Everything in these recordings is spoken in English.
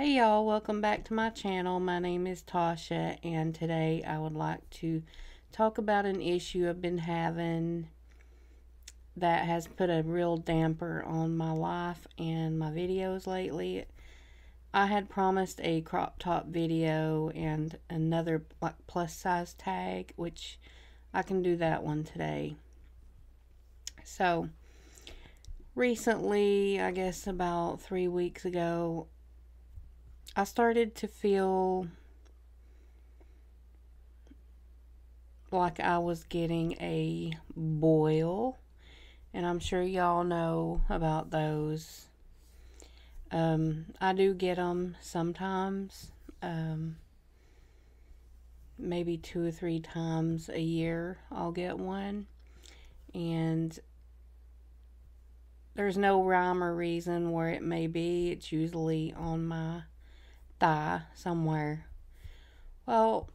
Hey y'all, welcome back to my channel. My name is Tasha, and today I would like to talk about an issue I've been having that has put a real damper on my life and my videos lately. I had promised a crop top video and another plus size tag, which I can do that one today. So recently, I guess about 3 weeks ago, I started to feel like I was getting a boil, and I'm sure y'all know about those. I do get them sometimes, maybe 2 or 3 times a year I'll get one, and there's no rhyme or reason where it may be. It's usually on my thigh somewhere. Well,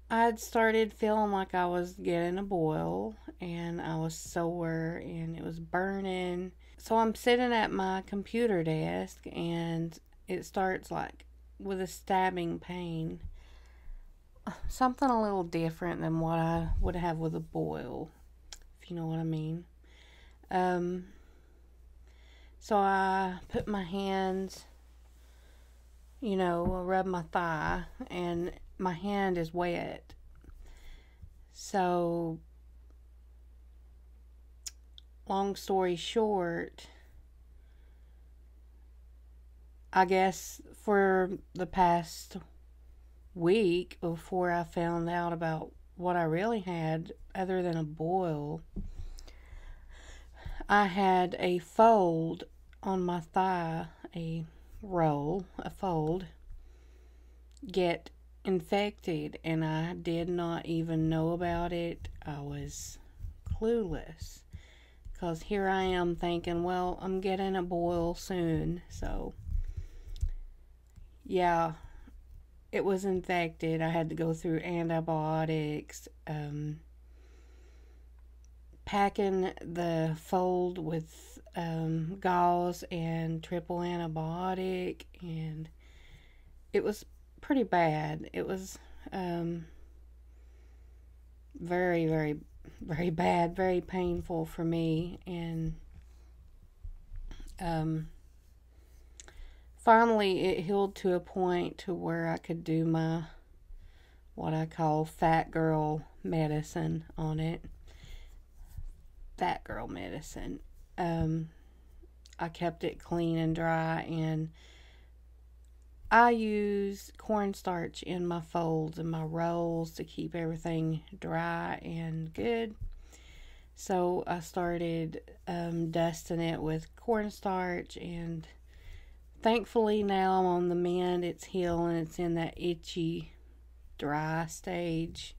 I had started feeling like I was getting a boil, and I was sore and it was burning. So I'm sitting at my computer desk, and it starts like with a stabbing pain. Something a little different than what I would have with a boil, if you know what I mean. So I put my hands, rub my thigh, and my hand is wet. So, long story short, I guess for the past week before I found out about what I really had, other than a boil, I had a fold on my thigh, a fold, get infected, and I did not even know about it. I was clueless, because here I am thinking, well, I'm getting a boil soon. So yeah, it was infected. I had to go through antibiotics, packing the fold with gauze and triple antibiotic, and it was pretty bad. It was very, very, very bad, very painful for me. And finally it healed to a point to where I could do my, what I call, fat girl medicine on it. Fat girl medicine. I kept it clean and dry, and I use cornstarch in my folds and my rolls to keep everything dry and good. So I started dusting it with cornstarch, and thankfully now I'm on the mend. It's healing. It's in that itchy, dry stage.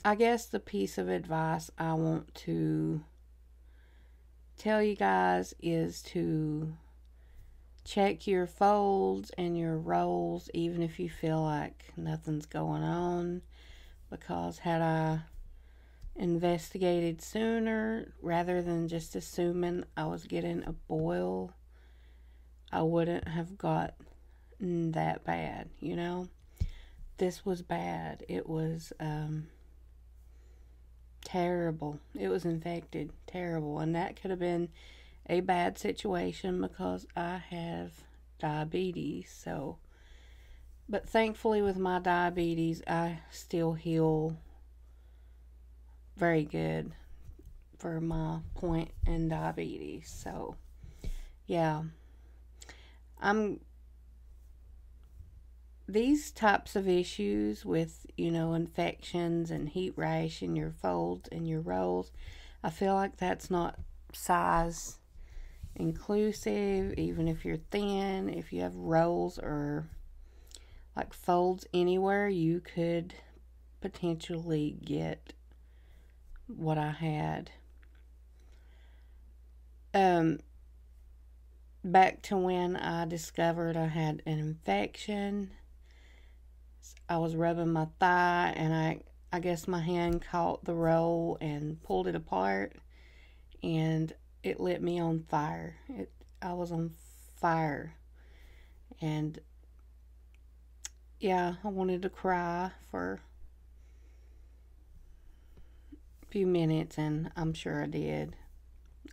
I guess the piece of advice I want to tell you guys is to check your folds and your rolls, even if you feel like nothing's going on, because had I investigated sooner rather than just assuming I was getting a boil, I wouldn't have got that bad. This was bad. It was terrible. It was infected. Terrible. And that could have been a bad situation because I have diabetes. So, but thankfully with my diabetes, I still heal very good for my point in diabetes. So, yeah. These types of issues with, infections and heat rash in your folds and your rolls, I feel like that's not size inclusive. Even if you're thin, if you have rolls or like folds anywhere, you could potentially get what I had. Back to when I discovered I had an infection, I was rubbing my thigh, and I guess my hand caught the roll and pulled it apart, and it lit me on fire. I was on fire. And yeah, I wanted to cry for a few minutes, and I'm sure I did.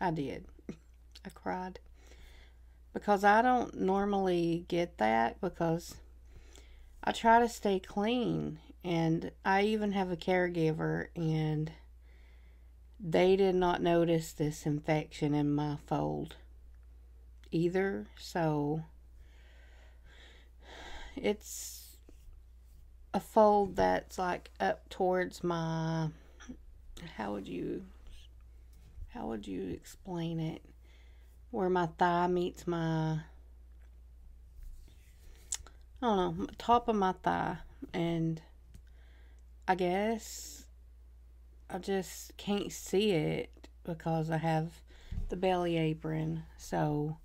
I did. I cried. Because I don't normally get that, because I try to stay clean. And I even have a caregiver, and they did not notice this infection in my fold either. So it's a fold that's like up towards my, how would you explain it? Where my thigh meets my, I don't know, top of my thigh. And I guess I just can't see it because I have the belly apron. So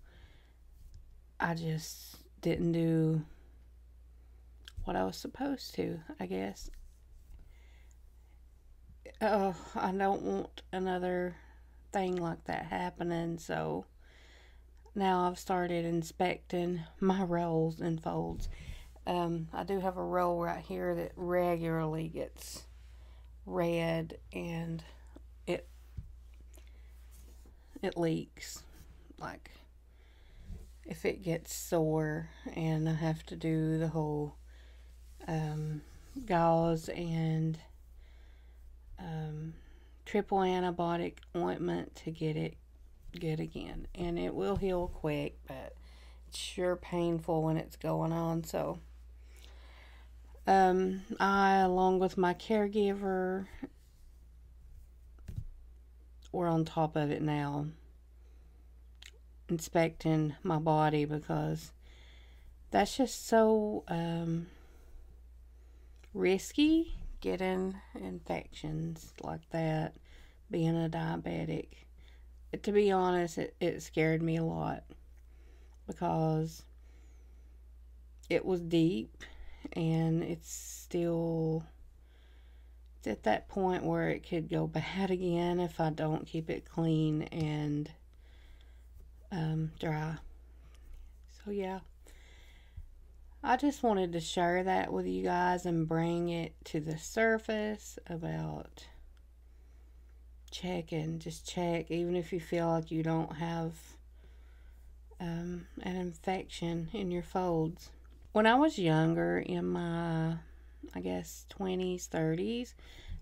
I just didn't do what I was supposed to, I guess. Oh, I don't want another thing like that happening. So now I've started inspecting my rolls and folds. I do have a roll right here that regularly gets red, and it leaks. Like, if it gets sore, and I have to do the whole gauze and triple antibiotic ointment to get it good again. And it will heal quick, but it's sure painful when it's going on. So I, along with my caregiver, we're on top of it now, inspecting my body, because that's just so risky, getting infections like that, being a diabetic. To be honest, it scared me a lot, because it was deep, and it's at that point where it could go bad again if I don't keep it clean and dry. So yeah, I just wanted to share that with you guys and bring it to the surface about checking. Just check, even if you feel like you don't have an infection in your folds. When I was younger, in my, I guess, 20s, 30s,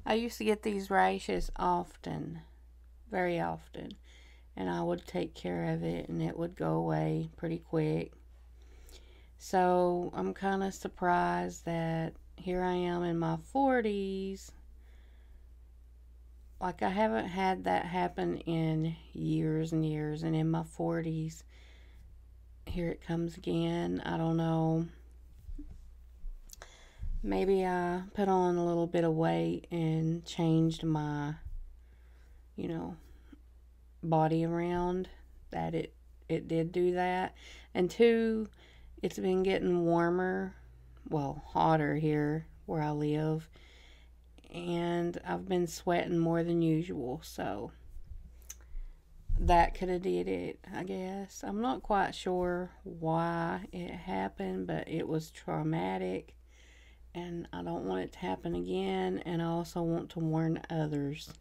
I used to get these rashes often, very often, and I would take care of it, and it would go away pretty quick. So I'm kind of surprised that here I am in my 40s. Like, I haven't had that happen in years and years, and in my 40s, here it comes again. I don't know. Maybe I put on a little bit of weight and changed my, body around, that it did do that. And two, it's been getting warmer, well, hotter here where I live, and I've been sweating more than usual, so that could have did it, I guess. I'm not quite sure why it happened, but it was traumatic, and I don't want it to happen again, and I also want to warn others.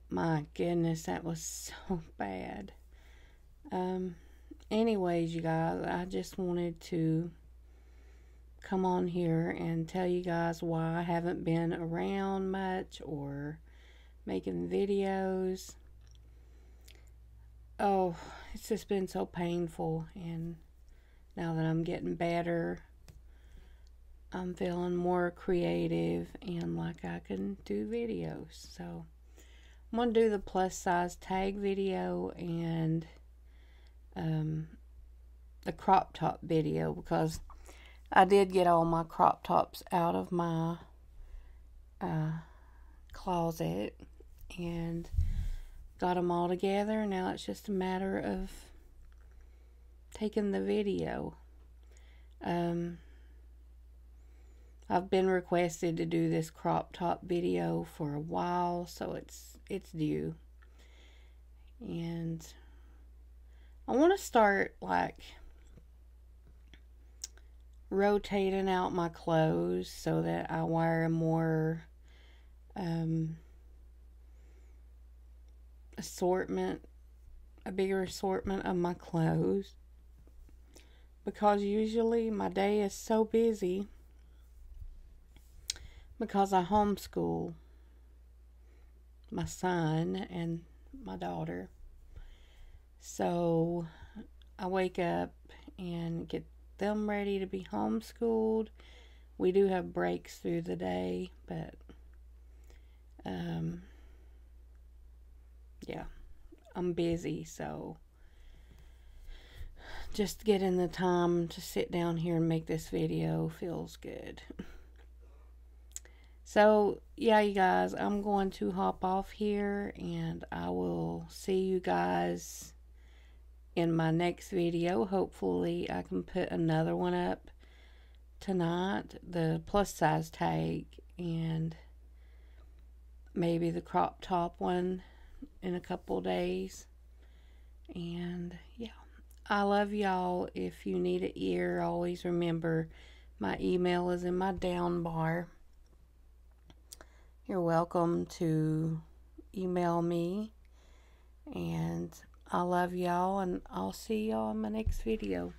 My goodness, that was so bad. Anyways, you guys, I just wanted to come on here and tell you guys why I haven't been around much or making videos. Oh, it's just been so painful, and now that I'm getting better, I'm feeling more creative and like I can do videos. So I'm going to do the plus size tag video and the crop top video, because I did get all my crop tops out of my closet and got them all together. Now it's just a matter of taking the video. I've been requested to do this crop top video for a while, so it's due. And I want to start like rotating out my clothes so that I wear a more assortment, a bigger assortment of my clothes, because usually my day is so busy because I homeschool my son and my daughter. So I wake up and get them ready to be homeschooled. We do have breaks through the day, but yeah, I'm busy, so just getting the time to sit down here and make this video feels good. So yeah, you guys, I'm going to hop off here, and I will see you guys in my next video. Hopefully I can put another one up tonight, the plus size tag, and maybe the crop top one in a couple days. And yeah, I love y'all. If you need an ear, always remember my email is in my down bar. You're welcome to email me, and I love y'all, and I'll see y'all in my next video.